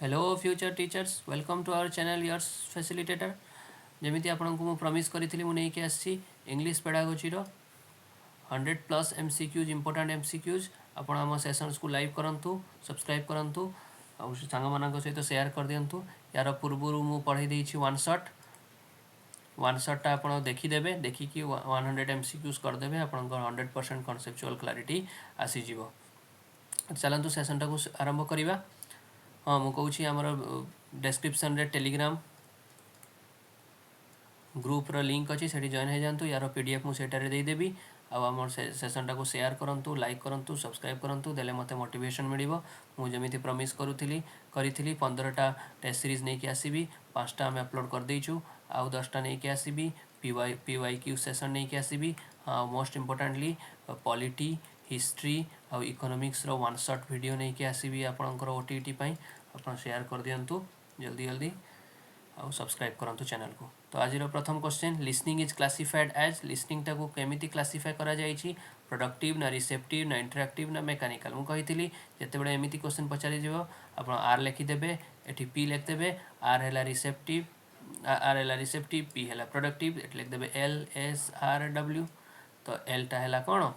Hello future teachers, welcome to our channel yours facilitator. जमिति आपन को promise करी मु नहीं के आसी इंग्लिश पेडागोजी रो 100+ MCQs इंपोर्टेंट MCQs आपण आम सेशंस को लाइव करंतु सब्सक्राइब करंतु आ सांग मानक सहित शेयर कर दियंतु यार पूर्वरु मु पढ़ाई देछि वन शॉट टा आपण देखि देबे देखि कि 100 MCQs कर देबे आपण 100% कॉन्सेप्चुअल क्लैरिटी आसी जीवो। चलंतु सेशन टा को आरंभ करिवा। हाँ मु कहूँ आमर डिस्क्रिप्शन रे टेलीग्राम ग्रुप रो लिंक अच्छी से जॉइन हो जातु यार PDF मुझे देदेवी आम सेशन टाक शेयर करूँ लाइक करूँ सब्सक्राइब करूँ देले मते मोटिवेशन मिलिबो। मु जमिति प्रॉमिस करी 15टा टेस्ट सीरीज नहीं कि आसीबी 5टा आम अपलोड कर देइछु आउ 10टा नहीं कि आसीबी PYQ सेशन नहीं कि आसीबी। हाँ मोस्ट इम्पोर्टेंटली पॉलिटी हिस्ट्री आउ इकोनॉमिक्स रो वन शॉट वीडियो नहीं कि आसीबी आपनकर OTET पई आपन शेयर कर दियंतु जल्दी जल्दी आउ सब्सक्राइब करंतु चैनल को। तो आज प्रथम question listening is classified as listening टाको केमिति क्लासिफाई करा जायछि प्रोडक्टिव ना रिसेप्टिव ना इंटरैक्टिव ना मेकानिकल। मु कहितली जते बडे एमिति क्वेश्चन पचारि जिवो आपण आर लिखि देबे एठी पी लिख देबे आर हैला रिसेप्टिव पी हैला प्रोडक्टिव एट लिख देबे LSRW। तो एल टा हैला कोन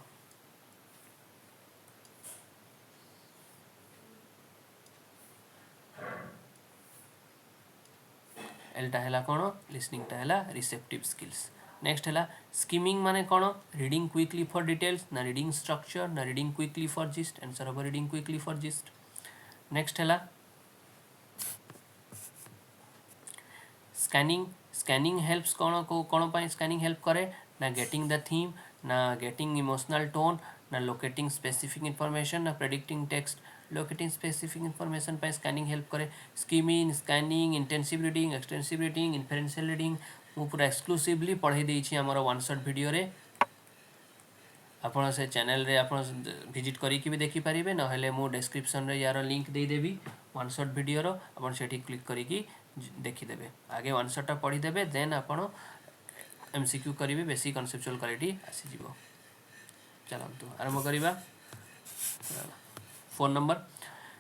एलटा हैला कोन लिसनिंग टा हैला रिसेप्टिव स्किल्स। नेक्स्ट हैला स्किमिंग माने कोन रीडिंग क्विकली फॉर डिटेल्स ना रीडिंग स्ट्रक्चर ना reading quickly for gist answer of reading quickly for gist. Next हैला स्कैनिंग हेल्प्स कोन पाई स्कैनिंग हेल्प करे ना गेटिंग द थीम ना गेटिंग इमोशनल टोन ना लोकेटिंग स्पेसिफिक इंफॉर्मेशन ना predicting text locating specific information पे स्कैनिंग हेल्प करे। Skimming scanning intensive reading extensive reading inferential reading मु पूरा एक्सक्लूसिवली पढ़ाई देछि हमर वन शॉट वीडियो रे आपण से चैनल रे आपण विजिट करी कि भी देखि परिबे न हेले मु डिस्क्रिप्शन रे यार लिंक दे देबी वन शॉट वीडियो रो आपण सेठी क्लिक करी कि देखि देबे आगे वन शॉट टा पढ़ी देबे देन आपण MCQ करिवे बेसिक कॉन्सेप्चुअल क्लैरिटी आसी जीवो। चलंतु आरंभ करिबा। Four number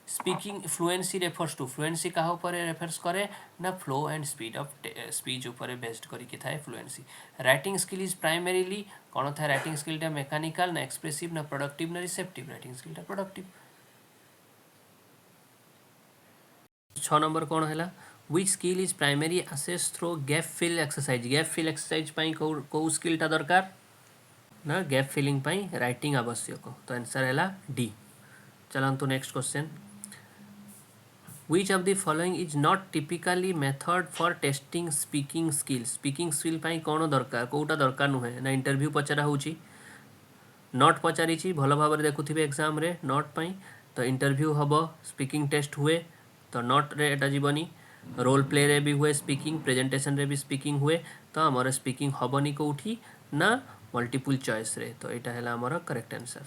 speaking fluency refers to fluency कहा ऊपर रेफर्स करे ना flow and speed of speech ऊपर बेस्ड करी के थाए fluency. Writing skill is primarily कौन था राइटिंग स्किल टा मेकानिकल ना एक्सप्रेसिव ना प्रोडक्टिव ना रिसेप्टिव राइटिंग स्किल टा प्रोडक्टिव। 6 नंबर कौन हैला which skill is primary assessed through gap fill exercise पाई को स्किल टा दरकार ना गैप फिलिंग पाई राइटिंग आवश्यक। तो आंसर हैला डी। चलंतु next question which of the following is not typically method for testing speaking skill पाई कौन दरकार कोटा दरकार नुहे ना इंटरव्यू पचरा होची नॉट पचारिची भल भाव देखुथिबे एग्जाम रे नॉट पाई तो इंटरव्यू हबो स्पीकिंग टेस्ट हुए तो नॉट रे एटा जीवनी रोल प्ले रे भी हुए स्पीकिंग प्रेजेंटेशन रे भी स्पीकिंग हुए तो हमर स्पीकिंग हबनी कोठी ना मल्टीपल चॉइस रे तो एटा हैला हमर correct answer.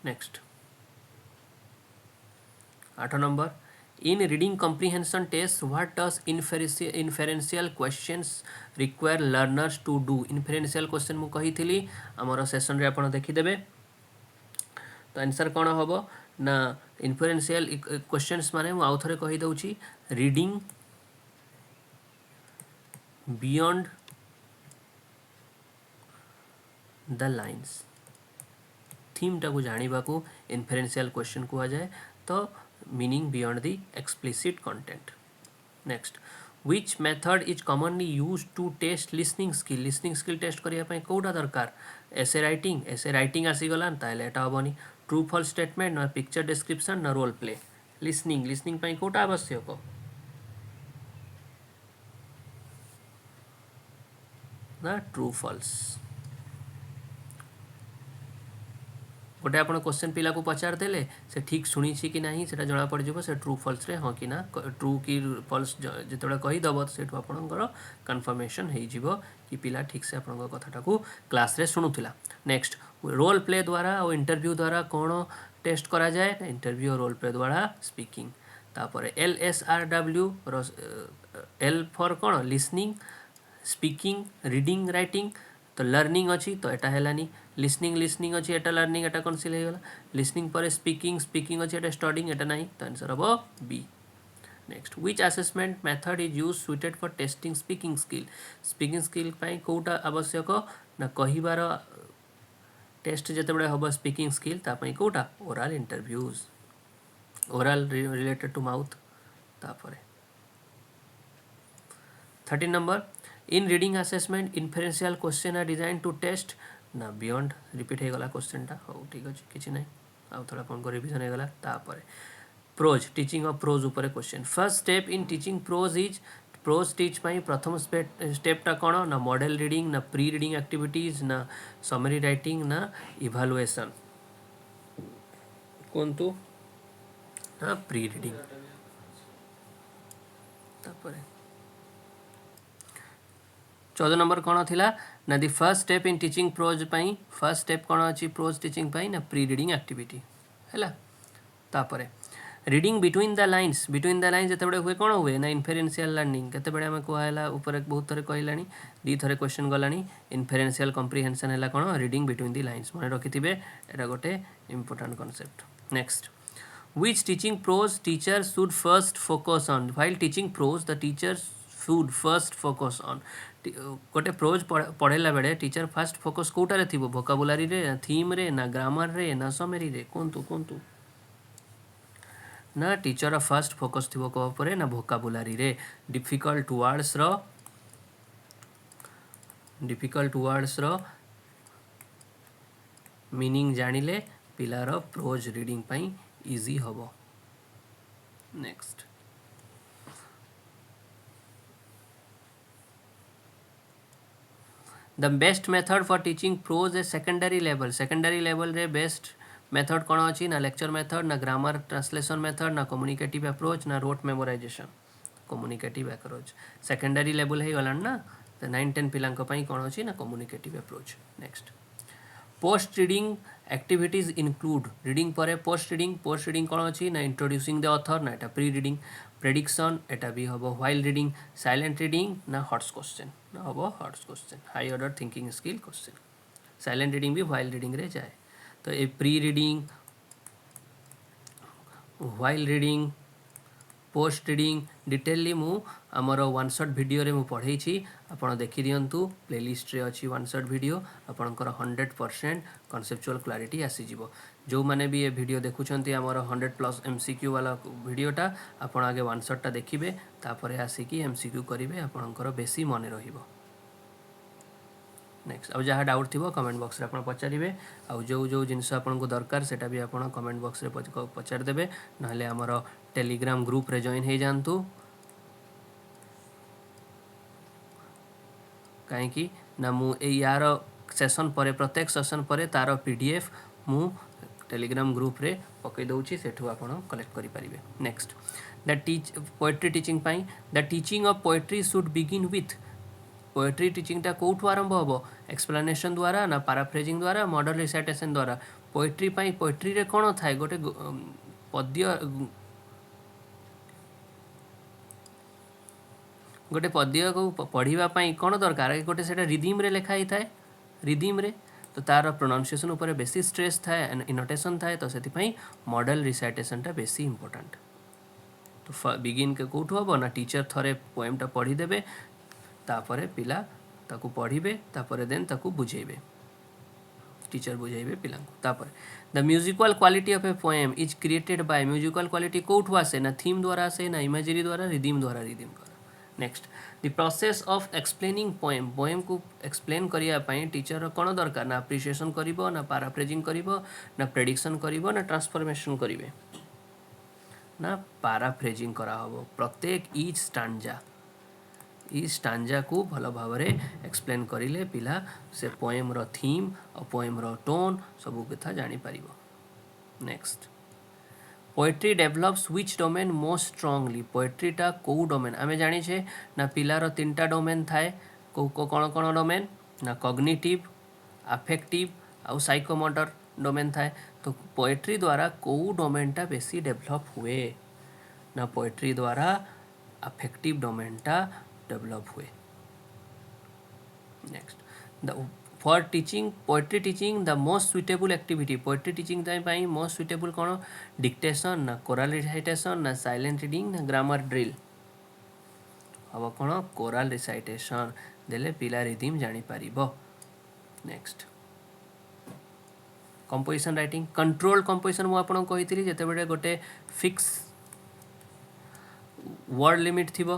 Next 8 number in reading comprehension test what does inferential questions require learners to do. Inferential question मु कही थी आमर सेशन रे आपण देखि देबे तो आंसर कौन हम ना इन्फरेंशियल क्वेश्चंस माने मु आउ थरे कहि दउची reading beyond the lines theme टा को जानिबा को इन्फरेंशियल क्वेश्चन को आ जाए तो meaning beyond the explicit content. Next which method is commonly used to test listening skill test करिया पय कोडा दरकार एसे राइटिंग आसी गलान ताले एटा हबनी ट्रू फॉल्स स्टेटमेंट ना पिक्चर डिस्क्रिप्शन ना रोल प्ले। लिसनिंग पय कोटा आवश्यक ना ट्रू फॉल्स। गोटे आप क्वेश्चन पिला को पचार देले से ठीक शुणी कि ना से जना पड़ जाव से ट्रू फॉल्स रे हाँ कि ना ट्रू कि फॉल्स जो कहीदेव से आपंकर कन्फर्मेशन हो कि पिला ठीक से आप कथाटा को क्लास रे शुणुला। नेक्स्ट रोल प्ले द्वारा और इंटरव्यू द्वारा कौन टेस्ट करा जाए इंटरव्यू और रोल प्ले द्वारा स्पीकिंग। तापर LSRW एल फॉर कौन लिसनिंग स्पीकिंग रीडिंग राइटिंग तो लर्निंग अच्छी तो एटा हेलानी लिसनिंग लिसनिंग अच्छी एटा लर्निंग एटा कनसिल हो गला लिसनिंग पर स्पीकिंग स्पीकिंग अच्छी एटा स्टडिंग एटा नहीं तो आंसर हम B next which assessment method is use suited for testing speaking skill पाई कोटा आवश्यक ना कहिबार टेस्ट जेतेबेले हम स्पीकिंग स्किल तापाई कोटा oral interviews oral related to mouth तापरे 13 number in reading assessment inferential question are design to test ना बियॉन्ड रिपीट हो गला क्वेश्चनटा हो ठीक अच्छे किसी ना आउ थोड़ा आपन को रिवीजन हो गला तापरे प्रोज टीचिंग ऑफ प्रोज ऊपर question first step in teaching prose is prose teach पाई प्रथम स्टेपटा कौन ना मॉडल रीडिंग ना प्री रीडिंग एक्टिविटीज ना समरी राइटिंग ना इभालुएशन कौन तो ना प्री रीडिंग तापरे 14 नंबर कौन थिला ना the first step in teaching prose पाई फर्स्ट स्टेप कौन अच्छी प्रोज टीचिंग पाई ना प्री रीडिंग एक्टिविटी है तापरे रीडिंग बिटवीन द लाइन्स जिते हुए कौन हुए ना इन्फेरेन्शियल लर्निंग केते आम कहला ऊपर बहुत थर कहला दी थरे क्वेश्चन गला इन्फेरेन्शियल कम्प्रिहेंशन है कौन रीडिंग बिटवीन द लाइन्स मन रखिथे एटा गोटे important concept next which teaching prose teacher should first focus on while teaching prose the teacher should first focus on गोटे प्रोज पढ़ेला बेले टीचर फर्स्ट फोकस कोटारे थिबो वोकाबुलारी रे थीम रे ना ग्रामर रे ना समरी रे कोंतु ना टीचर फर्स्ट फोकस थी कौन ना वोकाबुलारी रे डिफिकल्ट वर्ड्स रो मीनिंग जानिले पिलार प्रोज रीडिंग पाई इजी हबो next the best method for teaching prose a secondary level रे बेस्ट मेथड कौन अच्छी ना लेक्चर मेथड ना ग्रामर ट्रांसलेशन मेथड ना कम्युनिकेटिव अप्रोच ना rote memorization communicative approach secondary level हो गला ना तो 9-10 पिला कौन अच्छी ना communicative approach next post reading activities include reading पर पोस्ट रीडिंग कौन अच्छी ना इंट्रोड्यूसिंग द ऑथर ना एटा प्री रीडिंग प्रेडिक्शन एटा भी हम व्हाइल रीडिंग साइलेंट रीडिंग ना हॉट्स क्वेश्चन ना हम HOTS question high order thinking skill question silent reading भी व्हाइल रीडिंग रे जाए तो ये pre reading while reading post reading डिटेली मु आमर वन शॉट वीडियो रे मु पढ़े आपड़ देखी दिंतु प्लेलिस्ट रे अच्छी वन शॉट वीडियो आपणकर 100% कॉन्सेप्चुअल क्लैरिटी आसीजिवो जो माने भी ये वीडियो देखुछंती आमर 100+ MCQ वाला वीडियोटा आपण आगे वन शॉटटा देखिबे तापरे आसिकी MCQ करिवे आपणकर बेसी मने रहिबो नेक्स्ट अब जहाँ डाउट थी कमेंट बॉक्स रे आप पचारे आउ जो जिनस आपको दरकार से भी आप कमेंट बॉक्स रे पचारदेवे ना आमर टेलीग्राम ग्रुप रे जॉइन हो जातु कहीं ना मु यार सेशन पर प्रत्येक सेशन पर तार PDF मु टेलीग्राम ग्रुप रे पकई दूची सेठू आप कलेक्ट करेंगे नेक्स्ट द पोएट्री टीचिंग पाई the teaching of poetry should begin with poetry टीचिंगटा कौटू आरंभ हम एक्सप्लेनेशन द्वारा ना पाराफ्रेजिंग द्वारा मॉडल रिसाइटेशन द्वारा पोएट्री पाई पोएट्री रे कौन थाए गोटे पद्य को पढ़ाई कौन दरकार गोटे से रिदिम रे लिखाई थाए रिदिम रे तो तार प्रोनाउंसिएशन ऊपर बेसी स्ट्रेस थाए इनोटेशन थाए तो से मॉडल रिसाइटेशनटा बेसी इंपोर्टेंट तो बिगिन के कौटू हम ना टीचर थरे पोएमटा पढ़ीदेवे तापरे पिला ताकू पढ़िबे तापरे देन ताकू बुझेबे टीचर बुझेबे पिला तापरे the musical quality of a poem is created by musical quality कोठू आसे ना थीम द्वारा आसे ना इमेजरी द्वारा रिदम द्वारा next the process of explaining poem को एक्सप्लेन करिया पई टीचर कौन दरकार ना अप्रिसिएशन करिवो ना पाराफ्रेजिंग करिवो ना प्रेडिक्शन करिवो ना ट्रांसफॉर्मेशन करिवे ना पाराफ्रेजिंग करा हबो प्रत्येक ईच स्टांजा को भल भाव एक्सप्लेन करिले पिला से पोएम रो थीम और पोएम रो टोन सबू कथा जानी पारिबो next poetry develops which domain most strongly पोएट्रीटा को डोमेन आमे जानी छे ना पिलार 3टा डोमेन थाए को कौन कौन डोमेन ना कॉग्निटिव अफेक्टिव आउ साइकोमोटर डोमेन थाए तो पोएट्री द्वारा को डोमेनटा बेसी डेवलप हुए ना पोएट्री द्वारा अफेक्टिव डोमेनटा डेवलप हुए next the for teaching poetry teaching the most suitable activity poetry teaching पाई मोस्ट सुइटेबल कौन डिक्टेशन ना कोराल रिसाइटेशन ना साइलेंट रीडिंग ना ग्रामर ड्रिल हम कौन कोराल रिसाइटेशन देले पिला रिदम जानी पारिबो next composition writing control composition मु आपन कहितली जते बेले गोटे फिक्स वर्ड लिमिट थिबो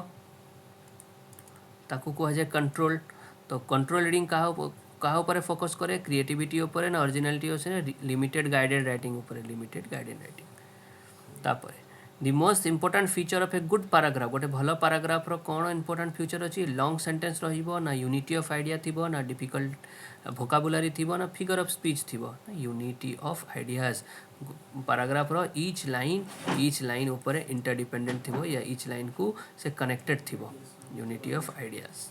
ताकू कह जाए कंट्रोल तो कंट्रोल रीडिंग कहा ऊपर फोकस करे क्रिएटिविटी ऊपर ना ओरिजिनलिटी होसे लिमिटेड गाइडेड राइटिंग ऊपर लिमिटेड गाइडेड राइटिंग तापर the most important feature of a good paragraph गोटे भल पैराग्राफ रो कौन इंपोर्टेंट फीचर अच्छी लॉन्ग सेंटेंस रहिबो ना यूनिटी ऑफ आइडिया थिबो ना डिफिकल्ट वोकाबुलरी थिबो ना फिगर ऑफ स्पीच थिबो यूनिटी ऑफ आइडियाज पैराग्राफ रो ईच लाइन ऊपर इंटरडिपेंडेंट थिबो या ईच लाइन को से कनेक्टेड थिबो यूनिटी ऑफ आइडियाज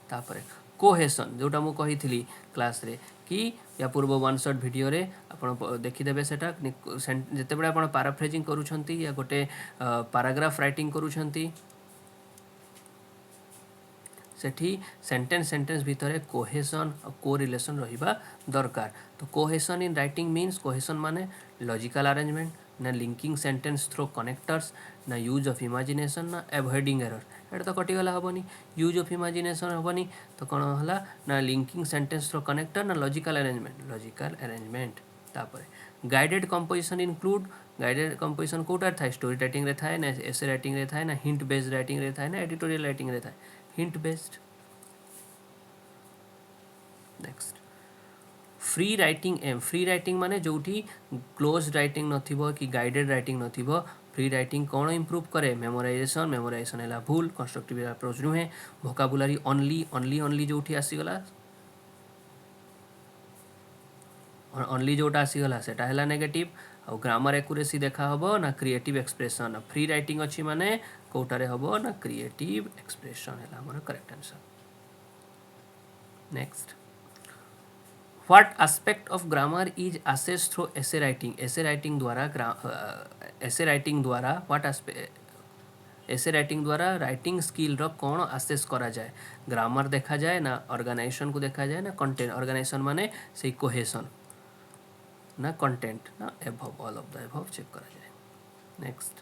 तापर कोहेसन जोटा मु कही क्लास रे कि या पूर्व वन शॉट वीडियो रे आपण देखिदेबे सेटा जते बडे आपण पैराफ्रेजिंग करूछंती या गोटे पैराग्राफ राइटिंग करूछंती सेठी सेंटेंस भितर कोहेसन और कोरिलेशन रहिबा दरकार तो cohesion in writing means cohesion माने लॉजिकल अरेंजमेंट ना लिंकिंग सेंटेंस थ्रू कनेक्टर्स ना यूज ऑफ इमेजिनेशन ना अवॉइडिंग एरर एटा तो कटिगला हबनी यूज ऑफ इमेजिनेशन हबनी तो कौन हला ना लिंकिंग सेंटेंस थ्रू कनेक्टर ना लॉजिकल अरेंजमेंट तापर guided composition include guided composition कोटार थाए स्टोरी राइटिंग रे थाए ना एसे राइटिंग रे थाए ना हिंट बेस्ड राइटिंग रे थाए ना एडिटोरियल राइटिंग रे थाए hint based next free writing माने जोठी क्लोज राइटिंग नथिबो कि गाइडेड राइटिंग नथिबो फ्री राइटिंग कौन इंप्रूव करे मेमोराइजेशन है भूल कंस्ट्रक्टिव अप्रोच नुहे वोकाबुलरी ओनली जोठी आसीगला ओनली जोटा आसीगला सेटा हैला नेगेटिव और ग्रामर एक्यूरेसी देखा हबो ना क्रिएटिव एक्सप्रेशन फ्री राइटिंग अच्छी माने कोटारे हबो ना क्रिएटिव एक्सप्रेशन हैला हमर correct answer next what aspect of grammar is assessed through essay writing द्वारा व्हाट एसे राइटिंग द्वारा राइटिंग स्किल रो कौन असेस करा जाए ग्रामर देखा जाए ना ऑर्गेनाइजेशन को देखा जाए ना कंटेंट ऑर्गेनाइजेशन माने से कोहेशन ना कंटेंट ना above all of the above check करा जाए नेक्स्ट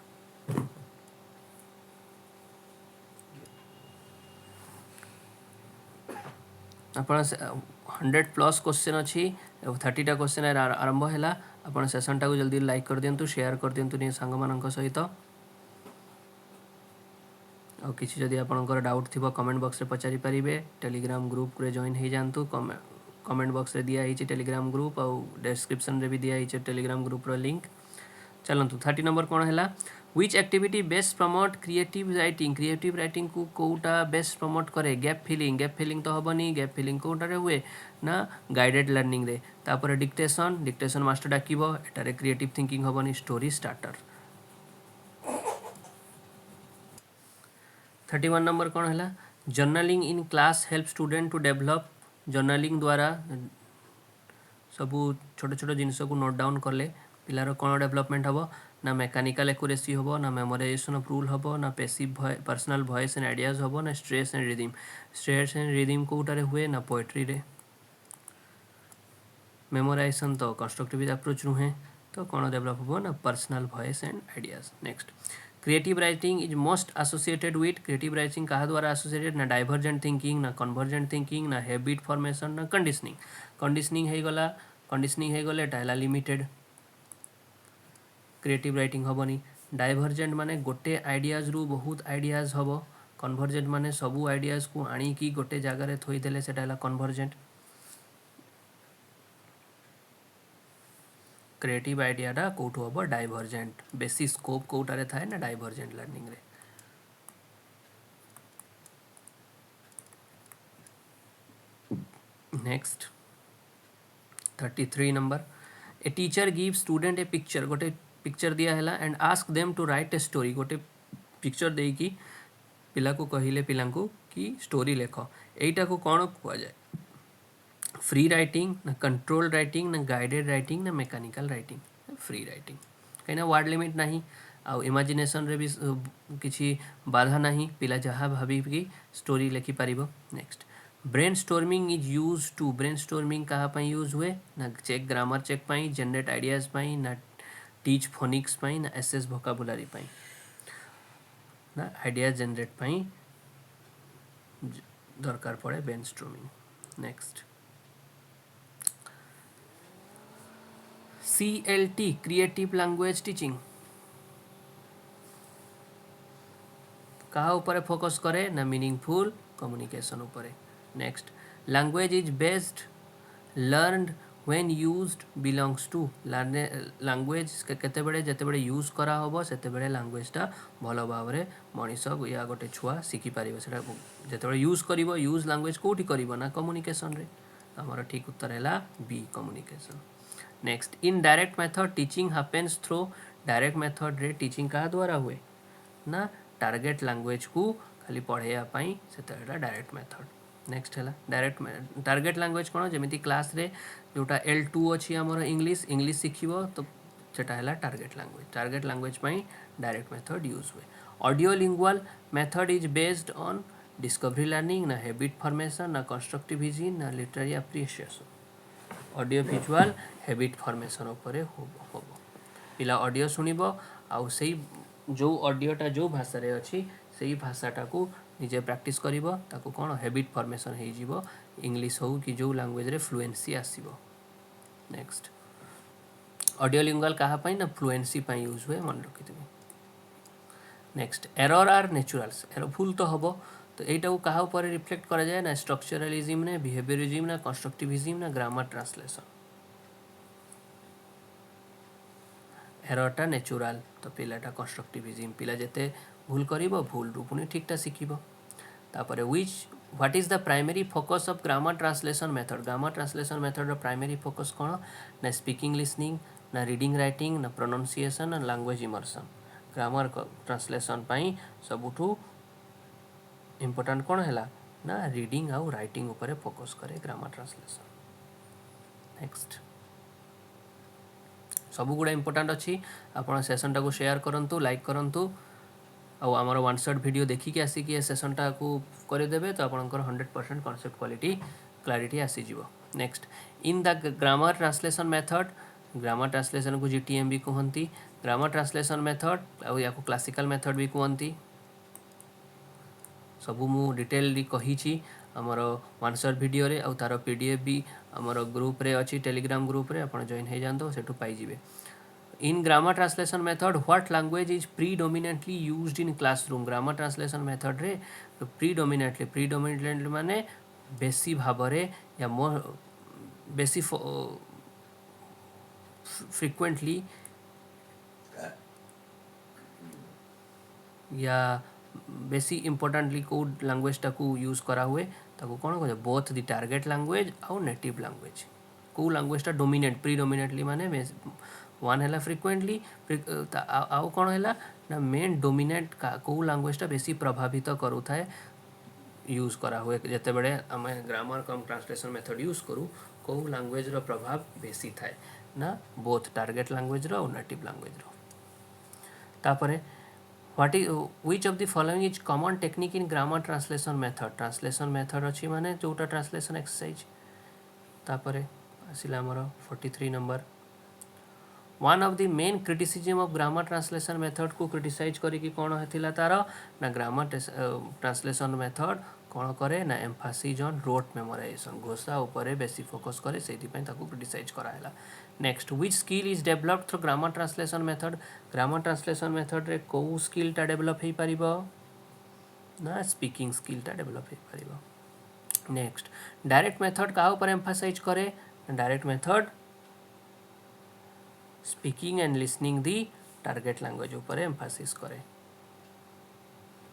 आपण 100+ क्वेश्चन अच्छी 30टा क्वेश्चन आरंभ है आप सेसन टाक जल्दी लाइक कर दिंतु शेयर कर दिंतु नि सांग मान सहित और किसी जदि आपनकर डाउट थी कमेंट बॉक्स रे पचारि पारिबे टेलीग्राम ग्रुप रे जॉइन हो जातु कमेंट बॉक्स रे दिया ही टेलीग्राम ग्रुप और डिस्क्रिप्शन रे भी दिया ही टेलीग्राम ग्रुप रो लिंक चलतु 30 नंबर कौन है which activity best promote creative writing को कौटा बेस्ट प्रमोट करे गैप फिलिंग तो हेनी गैप फिलिंग कौटारे हुए ना गाइडेड लर्निंग रे तापर डिक्टेशन मास्टर डाकिबो एटारे क्रिएटिव थिंकिंग हेनी स्टोरी स्टार्टर 31 नंबर कौन है journaling in class help student to develop journaling द्वारा सबू छोट छोट जिनस को नोट डाउन कले पिलार कौन डेवलपमेंट हम ना मेकानिकल एक्यूरेसी हम ना मेमोराइजेशन ऑफ रूल हम ना passive personal voice and ideas हम ना स्ट्रेस एंड रिदम कोटारे हुए ना पोएट्री रे मेमोराइजेशन तो कंस्ट्रक्टिव अप्रोच नुहे तो कौन डेवलप हम ना personal voice and ideas next creative writing is most associated with creative writing कहा द्वारा एसोसिएटेड ना डाइवर्जेंट थिंकिंग ना कन्वर्जेंट थिंकिंग ना हैबिट फॉर्मेशन ना कंडीशनिंग हो गले एटा लिमिटेड क्रिएटिव राइटिंग हेनी डाइवर्जेंट माने गोटे आइडियाज रु बहुत आइडियाज हम कन्वर्जेंट माने सबू आइडियाज को आनिकी गोटे जगार थोईदेले सेटा कन्वर्जेंट क्रिएटिव आइडियाटा कौटू हम डाइवर्जेंट बेसी स्कोप कौटारे थाए ना डाइवर्जेंट लर्निंग रे next 33 number a teacher give student a picture गोटे पिक्चर दिया है and ask them to write a story गोटे पिक्चर देकी पिला को कहिले पिला को कि स्टोरी लेख एटा को कौन कह जाए फ्री राइटिंग ना कंट्रोल राइटिंग ना गाइडेड राइटिंग ना मेकानिकल राइटिंग फ्री राइटिंग कहीं वर्ड लिमिट नहीं आउ इमेजिनेशन रे भी किसी बाधा नहीं पिला जहाँ भाभी कि स्टोरी लिखि पारिबो next brainstorming is use to brainstorming कहाँ पर यूज हुए ना चेक ग्रामर चेक पाई जनरेट आइडियाज पाई ना टीच फोनिक्स पाई ना एसएस वोकाबुलारी पाई ना आइडिया जनरेट पाई दरकार पड़े brainstorming. Next CLT creative language teaching कहाँ ऊपर फोकस करे ना मीनिंगफुल कम्युनिकेशन ऊपर। Next language is based learned when used belongs to language केतेबेले जेतेबेले यूज करा होबो सेतेबेले लैंग्वेजटा भल भाव में मनीष या गोटे छुआ शिखि पारिबो सेटा जेतेबेले यूज करिवो यूज लैंग्वेज कोठी करिवो ना कम्युनिकेशन रे। हमर ठीक उत्तर है B communication. Next in direct method teaching happens through direct method रे टीचिंग क्या द्वारा हुए ना टार्गेट लैंग्वेज को खाली पढ़ाई से डायरेक्ट मेथड। नेक्स्ट है डायरेक्ट टार्गेट लैंग्वेज कौन जमी क्लास रे जोटा L2 अच्छी आमर इंग्लिश इंग्लिश शिखिबो तो सेटा है target language direct method use हुए। Audio lingual method is based on discovery learning ना हैबिट फॉर्मेशन ना कंस्ट्रक्टिविज्म ना literary appreciation. Audio visual habit formation उपरे होबो पिला ऑडियो सुनिबो आउ सेही जो ऑडियोटा जो भाषा रे अच्छी से भाषाटा को निजे प्रैक्टिस करिबो ताको कोन हैबिट फॉर्मेशन हे जीवो इंग्लिश हो कि जो लैंग्वेज रे फ्लुएंसी आसीबो। नेक्स्ट ऑडियो लिंगुअल कहा पाई ना फ्लुएंसी पाई यूज हुए मन रखिथिबे। Next error are naturals error भूल तो हबो तो एटा को कहा ऊपर रिफ्लेक्ट करा जाए ना स्ट्रक्चरलिज्म ने बिहेवियरिज्म ना कंस्ट्रक्टिविज्म ना ग्रामर ट्रांसलेशन। एररटा नेचुरल तो पिलाटा कंस्ट्रक्टिविज्म पिला जेते भूल करिबो भूल रु पुनी ठीकटा शिखिबो। तापरे what is the primary focus of grammar translation method grammar translation method रो प्राइमरी फोकस कौन ना स्पीकिंग लिसनिंग ना रीडिंग राइटिंग ना प्रोनाउंसिएशन ना लैंग्वेज इमर्शन। ग्रामर ट्रांसलेशन पाई सबुठू इंपोर्टेंट कौन है ना रीडिंग आउ राइटिंग ऊपर फोकस करे ग्रामर ट्रांसलेशन। नेक्स्ट सब गुड़ा इंपोर्टेंट अच्छी आपण सेसनटा को शेयर करंतु लाइक करंतु आउ आमर वन शॉट वीडियो देखिकी आसिक सेसनटा को करदेवे तो आपंकर 100% कॉन्सेप्ट क्वालिटी क्लारिटी आसीजिव। Next in the grammar translation method grammar translation को GTM भी कहती ग्रामर ट्रांसलेशन मेथड आउ या क्लासिकल मेथड भी कहती सबू मु डिटेलली कही आमर वन शॉट वीडियो रे आउ तार PDF भी आमर ग्रुप रे अच्छी टेलीग्राम ग्रुप रे आपण जॉइन हो जातो Sethu पाइजिबे। In grammar translation method, what language is predominantly used in classroom? Grammar translation method रे predominantly माने बेसी भावरे या बेसी frequently या बेसी इम्पोर्टेंटली को लैंग्वेज टाकू यूज करा हुए ताको कौन कह बोथ द टार्गेट लैंग्वेज आउ नेटिव लैंग्वेज को लैंग्वेजटा डोमिनेट प्रीडोमिनेटली माने वन है फ्रिक्वेंटली आउ कौन है ना मेन डोमिनेट को लैंग्वेजटा बेसी प्रभावित करू थाए यूज करा हुए जिते बड़े आम ग्रामर कम ट्रांसलेशन मेथड यूज करूँ को लैंग्वेज रो प्रभाव बेसी थाए ना बोथ टार्गेट लैंग्वेज रो और नेटिव लैंग्वेज रो। तापरे what is which of the following is common technique in grammar translation method अच्छी माने जोटा ट्रांसलेशन एक्सरसाइज। तापरे आसिला हमर 43 number one of the main criticism of grammar translation method को क्रिटिसाइज करी कौन है तार ना ग्रामर ट्रांसलेशन मेथड कौन करे ना एम्फासिज ऑन रोट मेमोराइजेशन घोषा उपरे बेसी फोकस करे से क्रिटिसाइज कराला। Next which skill is developed through grammar translation method रे को स्किलटा डेवलप हो पारिबो ना स्पीकिंग स्किलटा डेवलप हो पारिबो। नेक्स्ट डायरेक्ट मेथड क्या ऊपर एम्फासाइज करे direct method speaking and listening the target language ऊपर एम्फासिस करे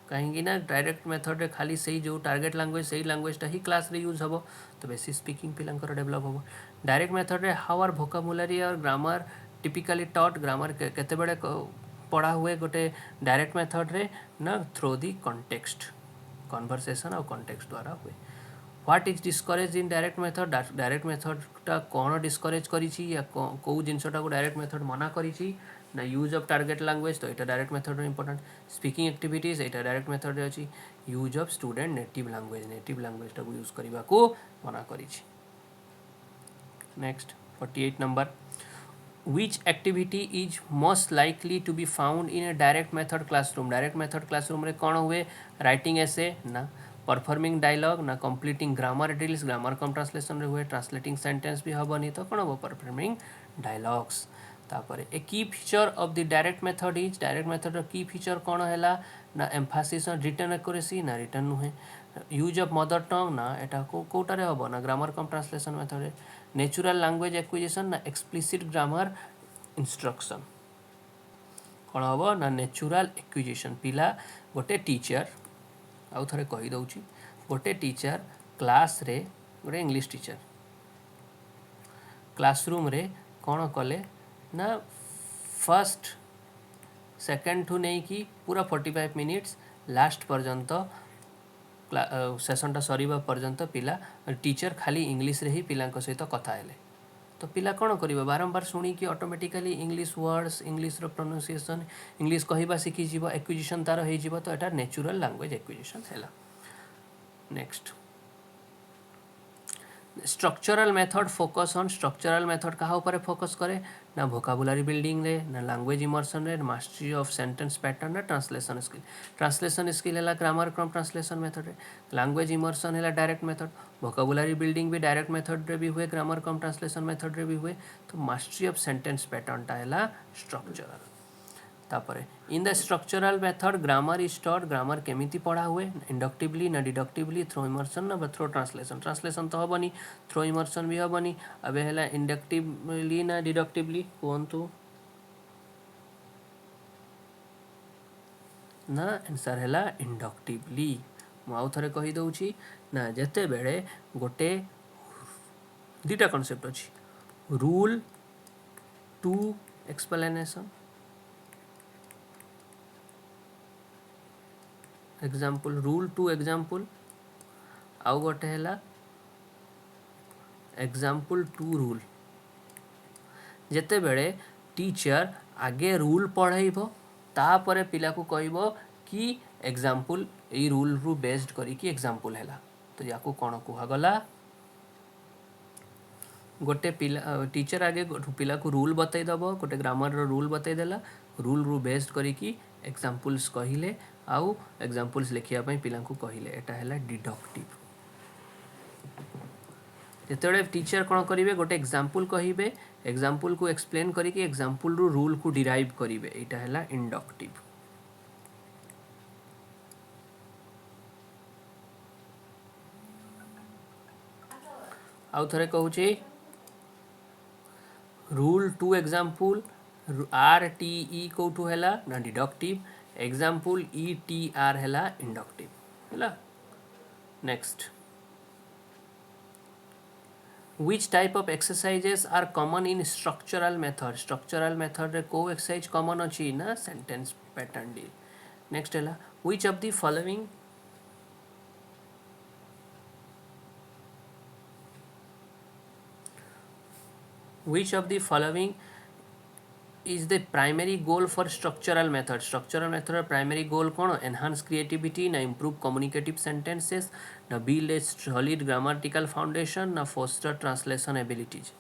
कहीं ना डायरेक्ट मेथड रे खाली सही जो टार्गेट लैंग्वेज सही लैंग्वेजटा ही क्लास रे यूज हम तो बेसी स्पीकिंग पिलांकर डेवलप हम। डायरेक्ट मेथड रे हाउ आर वोकाबुलारी और ग्रामर टिपिकली टॉट ग्रामर केते बड़े पढ़ा हुए गोटे डायरेक्ट मेथड रे ना थ्रू दी कॉन्टेक्स्ट कन्वर्सेशन और कॉन्टेक्स्ट द्वारा हुए। What is discourage in direct मेथडटा कौन डिस्करेज करी या कौ जिनटा को डायरेक्ट मेथड मना करी ना यूज ऑफ टारगेट लैंग्वेज तो यहाँ direct method important speaking activities यहाँ डायरेक्ट मेथड अच्छी use of student native language टाक यूज करने को मना करी। नेक्स्ट 48 नंबर which activity is most likely to be found in a direct method classroom direct method classroom रे कौन हुए writing essay ना performing dialogue ना completing grammar drills grammar कम translation रे हुए translating sentence भी हबनी तो कौन हो performing dialogues तापर a key feature of the direct method is direct method row key feature कौन हैला ना emphasis on written accuracy ना written नुहे यूज ऑफ मदर टंग ना एटा कोटारे हबो ना ग्रामर कम translation method natural language acquisition ना एक्सप्लिसिट ग्रामर इंस्ट्रक्शन कौन हबो ना नेचुरल एक्विजिशन पिला गोटे टीचर आउ थरे कहि दउची गोटे टीचर क्लास रे गोटे इंग्लिश टीचर क्लासरूम रे कौन कले ना फर्स्ट सेकंड ठू नहीं कि पूरा 45 मिनिट्स लास्ट पर्यंत सेसनटा सरीबा पर्यंत पिला टीचर खाली इंग्लिश रे ही पिला सहित कथा हेले तो पिला कौन कर बारंबार शुणी कि ऑटोमेटिकली इंग्लिश वर्ड्स इंग्लिश रो प्रोनाउंसिएशन इंग्लिश कहवा शिखी जीव एक्विजिशन तार हो जीव तो एटा नेचुरल लैंग्वेज एक्विजिशन हैला। Next structural method focus on structural method कहा ऊपर फोकस करे ना वोकाबुलरी बिल्डिंग रे ना लैंग्वेज इमर्शन रे मास्टरी ऑफ सेंटेंस पैटर्न ना ट्रांसलेशन स्किल है ग्रामर क्रम ट्रांसलेशन मेथड रे लैंग्वेज इमर्शन है डायरेक्ट मेथड वोकाबुलरी बिल्डिंग भी डायरेक्ट मेथड रे भी हुए ग्रामर क्रम ट्रांसलेशन मेथड रे भी हुए तो मास्टरी ऑफ सेंटेंस पैटर्न टा है स्ट्रक्चरल तापरे in the structural method grammar is taught grammar केमिति पढ़ा हुए इंडक्टिवली ना डिडक्टिवली थ्रो इमर्शन ना थ्रो ट्रांसलेशन तो हबनी थ्रो इमर्शन भी हबनी अब है इंडक्टिवली ना डिडक्टिवली कहतु ना आंसर है इंडक्टिवली आउ थे कहीदे ना जिते बेले गोटे दुटा कॉन्सेप्ट अच्छी rule to explanation example rule to example आउ गोटे है एग्जाम्पल टू रूल जिते बेले टीचर आगे रूल पढ़ाइबो तापरे पिला को कहबो कि एग्जाम्पल ए रूल रु बेस्ड करी कि एग्जाम्पल हैला तो याकू कौन कहगला गोटे पिला टीचर आगे पिला को रूल बतई दबो गोटे ग्रामर रो रूल बतई देला रूल रु बेस्ड करी कि एग्जाम्पल्स कहिले आउ एग्जाम्पल्स लिखिया पई पिला को कहिले एटा हैला डिडक्टिव जेतेबेले टीचर कौन करेंगे गोटे एग्जाम्पल कहे एग्जाम्पल को एक्सप्लेन करके एग्जाम्पल रु रूल को डिराइव करेंगे यहाँ है इंडक्टिव। आउ थे कहूँ rule to example R T E कौटू है ना deductive example E T R है इंडक्टिव है। Next which type of exercises are common in structural method रे को exercise common अच्छी ना sentence pattern deal। next है which of the following is the primary goal for structural method primary goal कौन enhance creativity ना improve communicative sentences ना build a solid grammatical foundation ना foster translation abilities।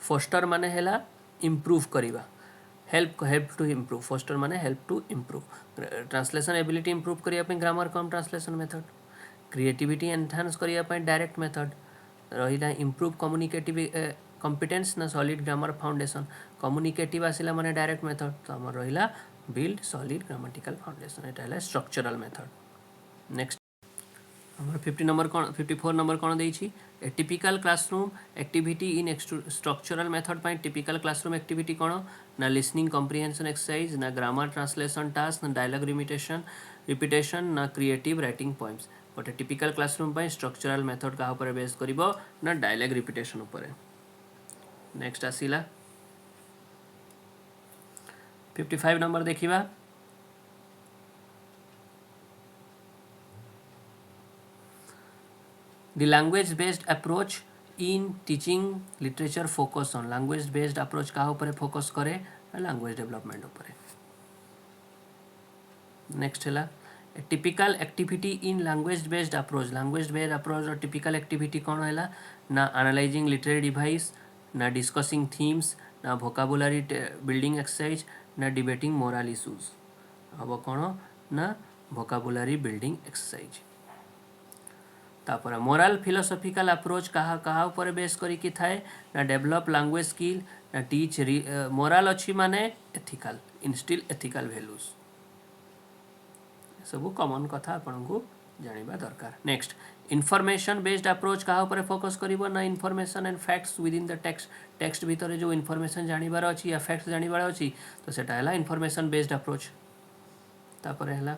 foster माने हैला improve करिबा help to improve foster माने help to improve translation ability improve करिया पे grammar कम translation method creativity enhance करिया पे direct method रहा इम्प्रूव कम्युनिकेटिव कॉम्पिटेंस ना सॉलिड ग्रामर फाउंडेशन कम्युनिकेटिव आसिला माने डायरेक्ट मेथड तो आम रहा बिल्ड सॉलिड ग्रामेटिकल फाउंडेशन यहाँ है स्ट्रक्चरल मेथड। नेक्स्ट आम 54 नंबर कौन देछि a typical classroom activity in structural method पाई टिपिकल क्लासरूम एक्टिविटी कौन ना लिसनिंग कॉम्प्रिहेंशन एक्सरसाइज ना ग्रामर ट्रांसलेशन टास्क ना डायलॉग रिपीटेशन ना क्रिएटिव राइटिंग पोएम्स गोटे टिपिकल क्लासरूम पाई स्ट्रक्चरल मेथड क्या ऊपर बेस करिबो ना डायलॉग रिपीटेशन ऊपर। नेक्स्ट आसिला 55 नंबर देखिबा The language based approach in teaching literature focus on language based approach क्या ऊपर फोकस करे लैंग्वेज डेवलपमेंट ऊपर नेक्स्ट है typical activity in language based approach और टिपिकल एक्टिविटी कौन है ना एनालाइजिंग लिटरेरी डिवाइस ना डिस्कसिंग थीम्स ना वोकाबुलरी बिल्डिंग एक्सरसाइज ना डिबेटिंग मोरल इश्यूज हम कौन ना वोकाबुलरी बिल्डिंग एक्सरसाइज तापर मोरल फिलोसॉफिकल अप्रोच कहा ऊपर बेस करी थाए ना डेवलप लैंग्वेज स्किल ना टीच मोरल अच्छी माने एथिकल इनस्टिल एथिकल वैल्यूज सब कॉमन कथा आपन को जानिबा दरकार नेक्स्ट इनफॉरमेशन बेस्ड अप्रोच कहा ऊपर फोकस करिवो ना information and facts with in the text भीतर जो इनफॉरमेशन जानिबार अछि या फैक्ट्स जानिबार अछि तो सेटा हैला इनफॉरमेशन बेस्ड अप्रोच तापर हैला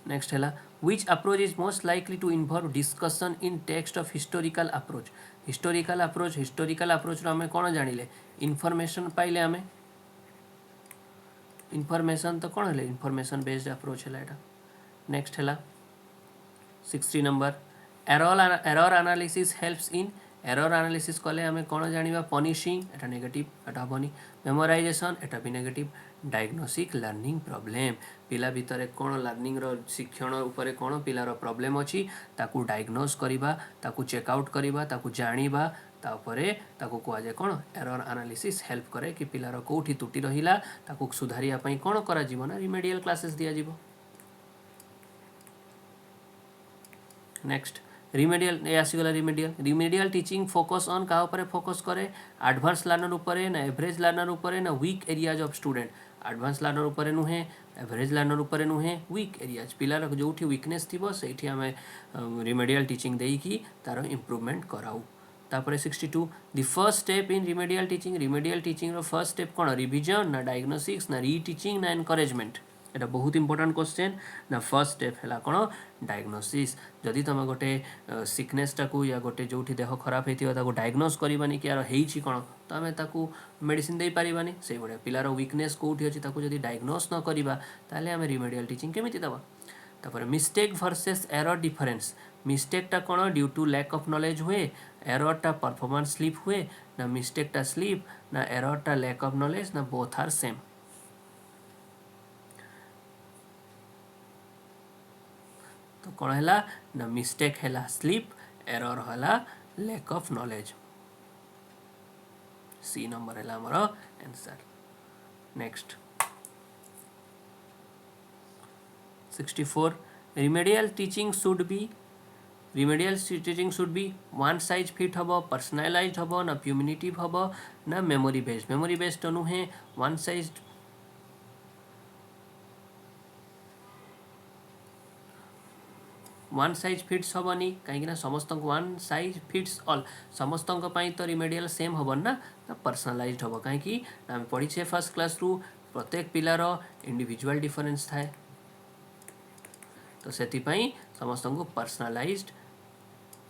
नेक्स्ट है which approach is most likely to involve discussion in text of historical approach आम कौन जानिले इनफॉरमेशन पाइले आम इनफॉरमेशन तो कौन है इनफॉरमेशन बेस्ड अप्रोच है एटा नेक्स्ट है 60 number error analysis helps in error analysis कले आम कौन जानिबा पनिशिंग एटा नेगेटिव एटा हबनी मेमोराइजेशन एटा भी नेगेटिव डायग्नोस्टिक लर्निंग प्रॉब्लम पिला भितर कौन लर्निंग रो शिक्षण ऊपर कौन पिलार प्रॉब्लम अच्छी ताकू डायग्नोज करवा ताकू चेकआउट करवा ताकू जानिबा तापरे ताकू कह जाए कौन एरर एनालिसिस हेल्प करे कि पिलार कोठी त्रुटि रहिला ताकू सुधारिया पई कौन करा जीवो ना रिमेडियल क्लासेस दिया जीवो नेक्स्ट रिमेडियल ए आसीगला रिमेडियल टीचिंग फोकस ऑन क्या ऊपर फोकस करे एडवांस लर्नर ऊपर ना एवरेज लर्नर ऊपर ना weak areas of student advance learner ऊपर नुहे एवरेज लर्नर ऊपर नुहे वीक एरियाज पिलार जो वीकनेस थी से आम रिमेडियल टीचिंग देकी तार इम्प्रूवमेंट कराऊ तापर 62 the first step in remedial teaching रो फर्स्ट स्टेप कौन रिविजन ना डायग्नोस्टिक्स ना रीटीचिंग ना एनकरेजमेंट एटा बहुत इंपोर्टेंट क्वेश्चन ना फर्स्ट स्टेप है कौन डायग्नोसिस जदि तुम गोटे सिकनेसटा को या गोटे जो देह खराब होता डायग्नोज करवानी कि यार होती कौन तो आम ताकू मेडिसिन दे पारिबानी से भाया पिलार वीकनेस कौटी अच्छी जदि डायग्नोज न करवा ताले आम रिमेडियल टीचिंग केमिति दबा तापर मिस्टेक वर्सेस एरर डिफरेंस मिस्टेकटा कौन due to lack of knowledge हुए एररटा परफॉर्मेंस स्लीप हुए ना मिस्टेकटा स्लीप ना एररटा लैक ऑफ नॉलेज ना बोथ आर सेम तो कौन है ना मिस्टेक है स्लीप एरर है lack of knowledge C number है आमर answer next 64 remedial teaching should be one size fit हबो पर्सनलाइज्ड हबो ना प्यूमिनेटिव हबो ना मेमोरी बेस्ड तो नुहे वन साइज फिट्स हबनी कहीं समस्त वन साइज फिट्स ऑल समस्त तो रिमेडियल सेम हबन ना पर्सनलाइज्ड हबो कहीं आम पढ़ी फर्स्ट क्लास रु प्रत्येक पिलार इंडिविजुअल डिफरेंस थाए तो से समस्त को पर्सनलाइज्ड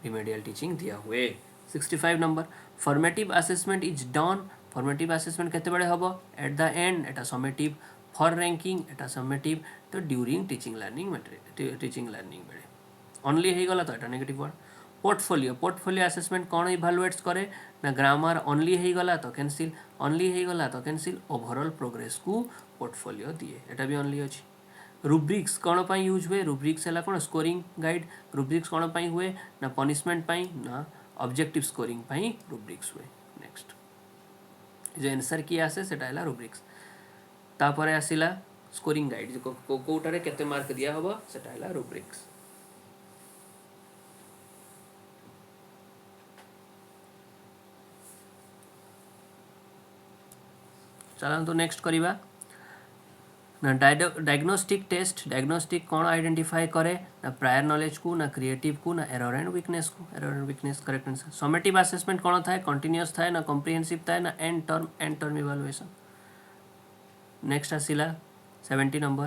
रिमेडियल टीचिंग दिया हुए 65 number formative assessment is done formative assessment केते बड़े हबो at the end Etah summative for ranking Etah summative तो ड्यूरिंग टीचिंग लर्निंग बेले ओनली हे गला तो एटा नेगेटिव वर्ड पोर्टफोलियो असेसमेंट कौन इभालुएट्स करे ना ग्रामर ओनली हे गला तो कैंसिल ओवरऑल प्रोग्रेस को पोर्टफोलियो दिए एटा भी ओनली अछि रुब्रिक्स कौन पाई यूज हुए रुब्रिक्स है कौन स्कोरिंग गाइड रुब्रिक्स कौन पाई हुए ना पनिशमेंट पाई ना ऑब्जेक्टिव स्कोरिंग पाई रुब्रिक्स हुए नेक्स्ट जो आंसर किए आसे सेटा है रुब्रिक्स तापर आसिला स्कोरिंग गाइड कोटारे केते मार्क दिया होबो सेटा है रुब्रिक्स चलो तो नेक्स्ट करिबा ना डायग्नोस्टिक टेस्ट डायग्नोस्टिक कौन आइडेंटिफाई करे ना प्रायर नॉलेज को ना क्रिएटिव को ना error and weakness correct answer summative assessment कौन था कंटिन्यूअस था ना कॉम्प्रिहेंसिव था ना एंड टर्म इवैल्यूएशन नेक्स्ट आसिला 70 number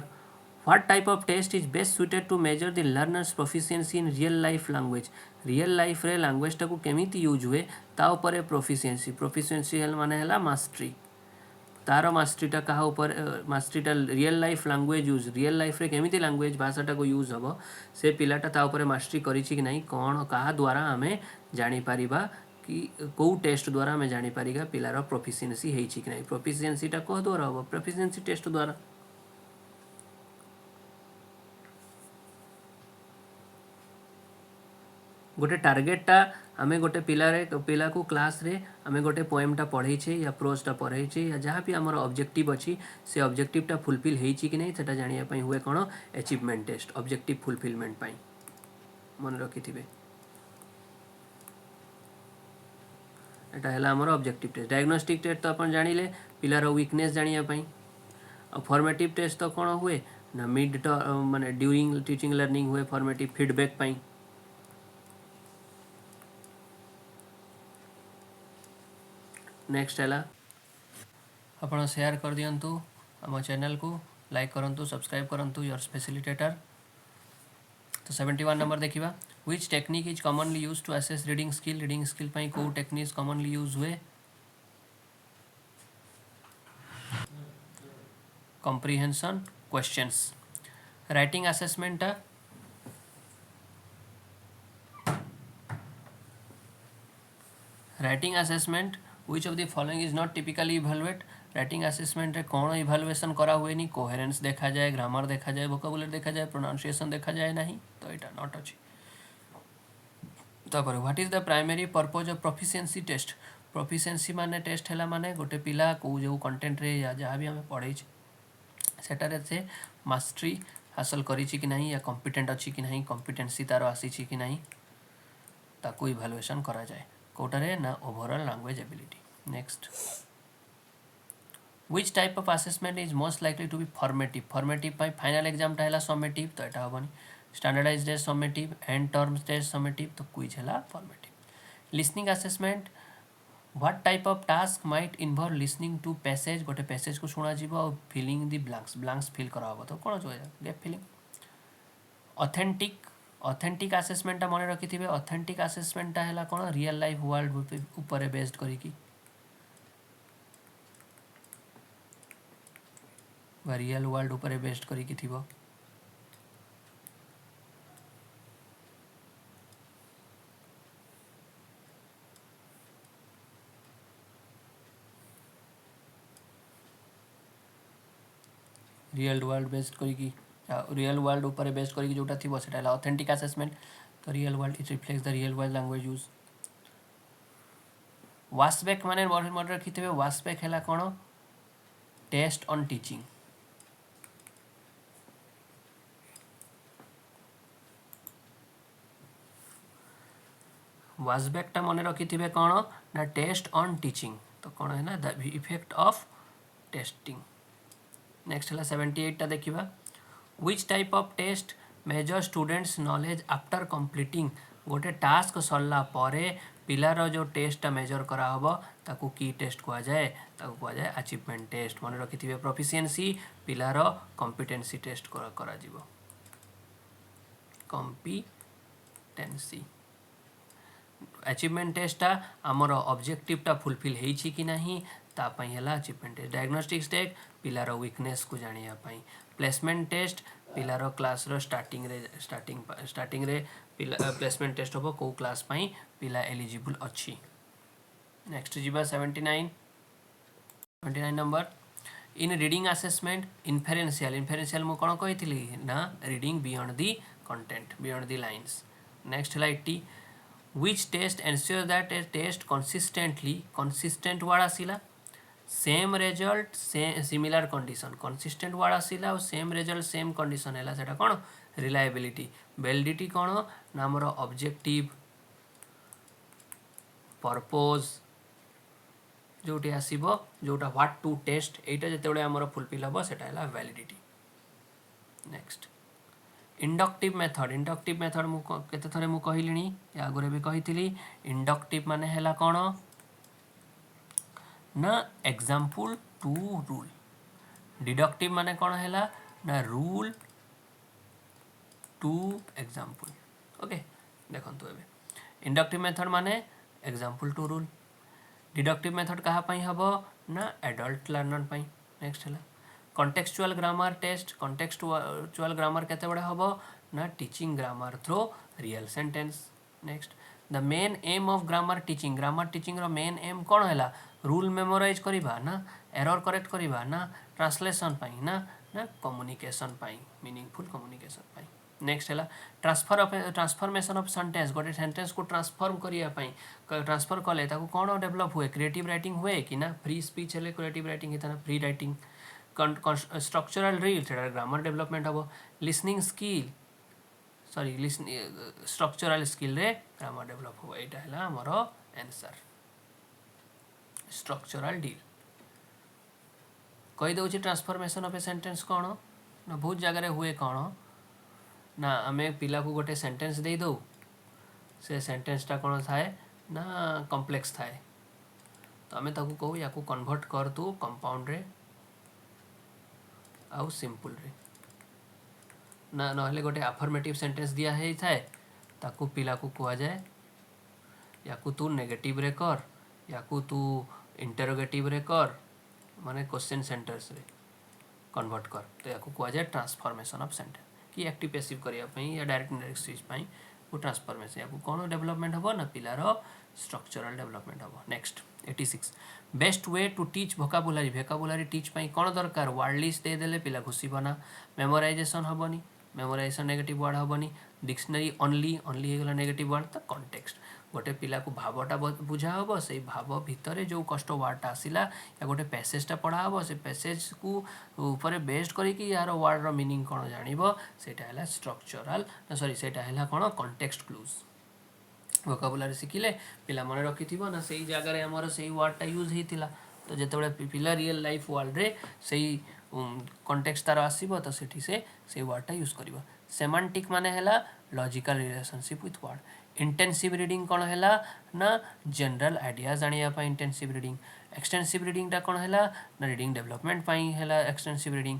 what type of test is best suited to measure the learners proficiency in real life language real life रे language टाको केमिति यूज हुए ता ऊपर प्रोफिशिएंसी माने हला मास्टरी तार मास्ट्रीटा क्या ऊपर मास्ट्रीटा real life language use real life रे केमिति लैंग्वेज भाषाटा को यूज हम से पिलाटा ता ऊपर मास्ट्री करिछि कि नहीं कौन क्या द्वारा आम जापर कि कौ टेस्ट द्वारा आम जापर पिलार प्रोफिशिएंसी होइछि कि नहीं प्रोफिशिएंसीटा कौ द्वारा हम प्रोफिशिएंसी टेस्ट द्वारा गोटे टार्गेटा आम गोटे पिला को क्लास रे आम गोटे पोएमटा पढ़े या प्रोजटा पढ़े या जहाँ भी आमर ऑब्जेक्टिव अच्छी से ऑब्जेक्टिवटा फुलफिल होइछि कि नहीं सेटा जानिया हुए कौन अचीवमेंट टेस्ट ऑब्जेक्टिव फुलफिलमेंट पाई मन रखिथिबे एटा हैला आमर ऑब्जेक्टिव टेस्ट डायग्नोस्टिक टेस्ट तो अपन जानिले पिलार वीकनेस जानिया पाई और फॉर्मेटिव टेस्ट तो कौन हुए ना मिड माने ड्यूरिंग टीचिंग लर्निंग हुए फॉर्मेटिव फीडबैक पाई नेक्स्ट है ଆପଣ ସେୟାର କରିଦିଅନ୍ତୁ ଆମ ଚ୍ୟାନେଲକୁ ଲାଇକ୍ କରନ୍ତୁ ସବସ୍କ୍ରାଇବ୍ କରନ୍ତୁ योर ଫେସିଲିଟେଟର तो 71 नंबर देखिबा which technique is commonly used to assess reading skill पाई को टेक्निक्स कॉमनली यूज हुए comprehension questions writing assessment writing assessment which of the following is not typically evaluate writing assessment रे कौन evaluation करा हुए नहीं कोहेरेंस देखा जाए ग्रामर देखा जाए वोकाबुलरी देखा जाए प्रोनाउंसिएशन देखा जाए नहीं तो यहाँ नॉट अच्छी तापर what is the primary purpose of proficiency test proficiency माने टेस्ट हैला माने गोटे पिला को जो कंटेंट रे या जहाँ भी हमें पढ़े सेटारे से मास्टरी हासिल करिछि कि नहीं या कॉम्पिटेंट अच्छी कि नहीं कॉम्पिटेंसी तार आसी कि नहीं ताकू इभालुएसन करा जाए कोटारे ना overall language ability next which type of assessment is most likely to be formative by final exam टा हैला summative तो एटा हबनी standardized test summative end terms test summative तो quiz हैला formative listening assessment what type of task might involve listening to passage गोटे passage को सुना जीवो और filling the blanks fill करा हबो तो कोन जो gap filling ऑथेंटिक असेसमेंट मन रखिथिबे ऑथेंटिक असेसमेंट हैला कोन रियल लाइफ वर्ल्ड ऊपर बेस्ड करिकी रियल वर्ल्ड ऊपर बेस्ड करिकी थिबो रियल वर्ल्ड बेस्ड करिकी रियल वर्ल्ड ऊपर बेस्ड करिकी जोटा थिबो सेटा हैला ऑथेंटिक असेसमेंट तो real world it reflects the real world language use वास्पेक माने मन रखिथिबे वास्पेक हैला कोन टेस्ट ऑन टीचिंग वास्पेकटा मन रखिथिबे कोन ना टेस्ट ऑन टीचिंग तो कोन है ना the effect of testing next है 78 टा देखिबा which type of test measure students knowledge after completing गोटे टास्क सरला परे पिलार जो टेस्टा मेजर करा हबो ताकू की टेस्ट कुआ जाए अचीवमेंट टेस्ट मन रखिथिबे प्रोफिशिएंसी पिलार कॉम्पिटेंसी टेस्ट करा जीवो कॉम्पिटेंसी अचीवमेंट टेस्टा आमर ऑब्जेक्टिवटा फुलफिल होइछि कि नहीं तापाई हैला अचीवमेंट टेस्ट डायग्नोस्टिक टेस्ट पिलार वीकनेस को जानिया पाई प्लेसमेंट टेस्ट पिलार क्लास रो स्टार्टिंग रे प्लेसमेंट टेस्ट होबो को क्लास पाई पिला एलिजिबल अच्छी नेक्स्ट जीवा 79 नंबर इन रीडिंग असेसमेंट इन्फेरेंशियल मु कोन कहिथिली ना reading beyond the content beyond the lines next है 80 which test ensure that a test consistent word आसिला same result similar condition consistent word आसिला और सेम रिजल्ट सेम कंडीशन हैला सेटा कोन reliability validity कोन ना हमर ऑब्जेक्टिव पर्पस जोटी आसीबो जोटा व्हाट टू टेस्ट एटा जतेबेले हमर फुलफिल हबो सेटा हैला वैलिडिटी नेक्स्ट इंडक्टिव मेथड मु केते थरे मु कहिलिनी या आगरे भी कहिथिली इंडक्टिव माने हैला कोन ना एग्जाम्पल टू रूल डिडक्टिव माने कौन हैला ना रूल टू एग्जाम्पल ओके देखंतु एबे इंडक्टिव मेथड माने example to rule deductive method कहा पई हबो ना एडल्ट लर्नर पाई। नेक्स्ट है contextual grammar test. Contextual grammar केते बडे हबो ना teaching grammar through real sentence. Next the main aim of grammar teaching रो मेन एम कौन है रूल मेमोराइज करवा ना एरर करेक्ट करवा ना ट्रांसलेशन पाई ना ना कम्युनिकेशन पाई मीनिंगफुल कम्युनिकेशन पाई। नेक्स्ट है ट्रांसफॉर्मेशन ऑफ सेंटेंस गोटे सेंटेंस को ट्रांसफॉर्म करने ट्रांसफर कले कौन डेवलप हुए क्रिएटिव राइटिंग हुए कि ना फ्री स्पीच है क्रिएटिव राइटिंग होता ना फ्री राइटिंग। स्ट्रक्चरल रील से ग्रामर डेवलपमेंट हम listening skill sorry structural skill रे ग्रामर डेवलप हो यहाँ है आमर आंसर स्ट्रक्चरल डील कही दौर ट्रांसफॉर्मेशन ऑफ ए सेंटेंस कौन ना बहुत जगह हुए कौन ना आम पिला को गोटे सेंटेंस दे दो से सेंटेंसटा कौन थाए ना कॉम्प्लेक्स थाए तो आम ताकू कहू या कन्वर्ट कर तू कंपाउंड रे आउ सिंपल रे ना नहले गोटे अफर्मेटिव सेंटेंस दिया है थाए ताकू पिला को कह जाए या तू नेगेटिव रे कर या तू इंटरोगेटिव रे कर माने क्वेश्चन सेंटेंस रे कन्वर्ट कर तो या कह जाए ट्रांसफॉर्मेशन ऑफ सेंटेंस कि एक्टिव पैसिव करने या डायरेक्ट इनडायरेक्ट स्पीच वो ट्रांसफॉर्मेशन या कौन डेवलपमेंट हम ना पिलार स्ट्रक्चरल डेवलपमेंट हम। Next 86 best way to teach vocabulary teach पाई कौन दरकार वर्ड लिस्ट देदेले पिला घुसब ना मेमोराइजेशन हेनी मेमोराइजेशन नेगेटिव वर्ड हेनी डिक्शनरी ओनली होगा नेगेटिव वर्ड तो कॉन्टेक्स्ट गोटे पिला को भावटा बुझा हम से भाव भितर जो कष्ट वर्डटा आसला या गोटे पैसेजटा पढ़ा हम से पैसेज को ऊपर बेस्ड करके यार वर्ड रो मीनिंग कौन जानिबो सेटा है स्ट्रक्चरल सॉरी सेटा है कौन कॉन्टेक्स्ट क्लूज वोकाबुलारी शिखिले पिला मन रखि ना से जगह आमर से वर्डटा यूज होता तो जिते पिला रियल लाइफ वर्ल्ड रे से कॉन्टेक्स्ट तार आसो तो से वर्डटा यूज कर सेमांटिक माने है logical relationship with word. Intensive reading कौन है ना जनरल आइडिया जानापी इंटेंसिव रीडिंग। एक्सटेंसिव रीडिंगटा कौन है ना रीडिंग डेवलपमेंट है एक्सटेंसिव रीडिंग।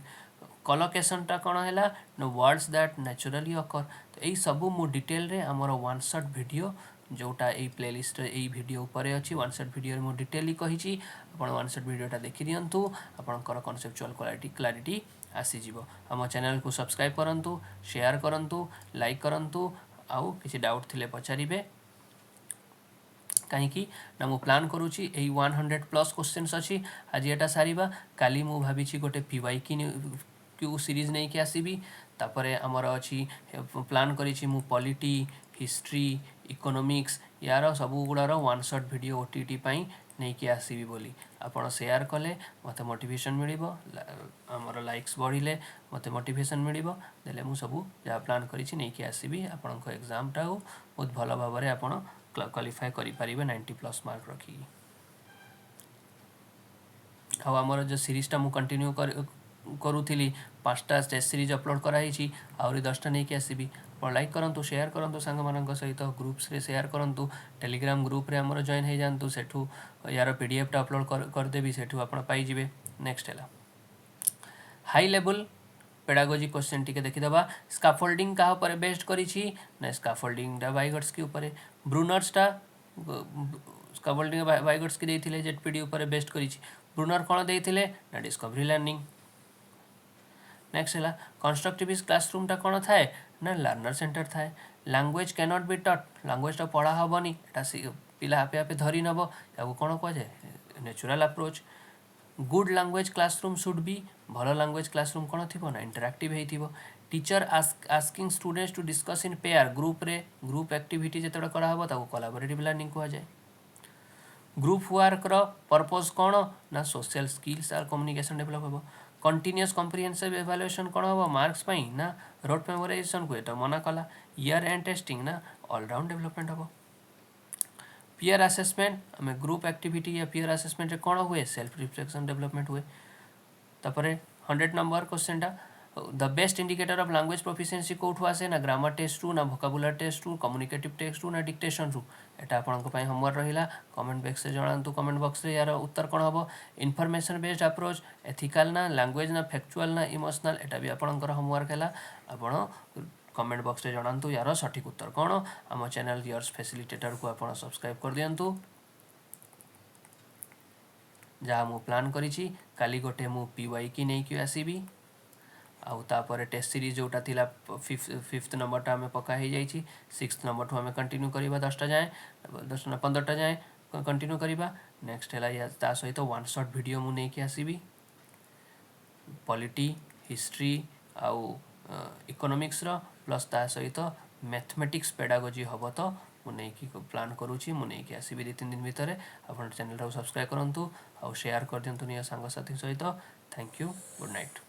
कलोकेशनटा कौन है ना वर्ड्स दैट नेचुरली अकर तो यही सबू मु डिटेल रे आमर वन शॉट वीडियो जोटा यही प्लेलिस्ट यही वीडियो उपर अच्छी वन शॉट वीडियो मु डिटेली कही आपण वन शॉट वीडियोटा देखि दियंतु आपनकर कॉन्सेप्चुअल क्लारिटी आसीजिव। आम चैनल को सब्सक्राइब करंतु शेयर करंतु लाइक करंतु आउ किसी डाउट थिले पचारिबे कहीं ना मु प्लान करुँची 100+ क्वेश्चंस अच्छी आज यहाँ सारिबा काली मु भावी गोटे PYQ सीरीज नहीं कि आसबि तापरे आमर अच्छी प्लान करिछि मु पॉलिटी हिस्ट्री इकोनॉमिक्स यार सबू गुड़ार वन शॉट वीडियो OTT पाई नहीं कि आसबि बोली आपण शेयर कले मते मोटिवेशन मिलिबो आमर लाइक्स बढ़िले मते मोटिवेशन मिलिबो देले मु सबू जहाँ प्लान करिछि नहीं कि आसबि आपनको एग्जाम टा बहुत भल भाव में आपण क्वालिफाई करि परिबे 90+ मार्क रखी। आमर जो सीरीजटा मु कंटिन्यू करूली 5टा टेस्ट सीरीज अपलोड कराई आहरी 10टा नहीं कि आसबि आप लाइक करूँ शेयर करूँ सांग मान सहित ग्रुप्स रे शेयर करूँ टेलीग्राम ग्रुप रे आमर जॉइन हो जातु सेठू यार PDF टा अपलोड करदेवी सेठू आप पाइबे। नेक्स्ट है हाई लेवल पेडागोजी क्वेश्चन टी देखीदा स्काफोल्डिंग क्या पर बेस्ड करी ना स्काफोल्डिंग वाइगट्सकी उपर ब्रूनर्सटा स्काफोल्डिंग वाइगट्सकी देते ZPD उपर बेस्ड करी ब्रूनर कौन देते ना डिस्कवरी लर्निंग। नेक्स्ट है कंस्ट्रक्टिविस्ट क्लासरूमटा कौन थाए ना लर्नर सेंटर थाए। लैंग्वेज कैनॉट बी टॉट लैंग्वेजटा पढ़ा हेनी एटा पिला आपे आपे धरी नब या कौन कह जाए natural approach. Good language classroom should be भल लैंग्वेज क्लासरूम कौन थी ना इंटरैक्टिव हो। Teacher asking students to discuss in pair group रे ग्रुप एक्टिविटी जो कराब कोलाबोरेटिव लर्निंग कह जाए। ग्रुप वर्क रो पर्पस कौन ना सोशल स्किल्स और कम्युनिकेशन डेवलप हो। कंटिन्यूअस कॉम्प्रिहेंसिव इवैल्यूएशन कौन हम मार्क्स पाई ना रोट मेमोराइजेशन को ये मना कला। ईयर एंड टेस्टिंग ना ऑलराउंड डेवलपमेंट हम। पीयर असेसमेंट आम ग्रुप एक्टिविटी या पीयर असेसमेंट कौन हुए सेल्फ रिफ्लेक्शन डेवलपमेंट हुए। तापर 100 number question the best indicator of language proficiency कौटू आसे ना ग्रामर टेस्ट रू ना वोकाबुलरी टेस्ट रू कम्युनिकेटिव टेस्ट रू ना डिक्टेशन रू एटा आपनको पाई होमवर्क रहिला कमेंट बॉक्स से जणांतु कमेंट बॉक्स रे यार उत्तर कौन हम। इनफॉरमेशन बेस्ड अप्रोच एथिकल ना लैंग्वेज ना फैक्चुअल ना इमोशनल एटा भी आपनकर होमवर्क है आपण कमेंट बॉक्स रे जणांतु यार सठिक उत्तर कौन। आम चैनल योर्स फैसिलिटेटर को आप सब्सक्राइब कर दियंतु। जहाँ मु प्लान करिछि काली गोटे मु पीवाई की नहीं कि आसीबी आउ तापर टेस्ट सीरीज जोटा थिला फिफ्थ नंबरटा आम पका हो जाइए सिक्स्थ नंबर ठू आम कंटिन्यू करवा 10टा जाए 15टा जाए कंटिन्यू करवा नेक्स्ट है ता सहित वन शॉट वीडियो मु नहीं कि आसीबी पॉलिटी हिस्ट्री आउ इकोनॉमिक्स रो प्लस ता सहित मैथमेटिक्स पेडागोजी हम तो मुझे प्लान करुँची मुझे आसबि 2-3 दिन भितर आप चैनल सब्सक्राइब करूँ आउ शेयर कर दिंतु सांग साथी सहित थैंक यू गुड नाइट।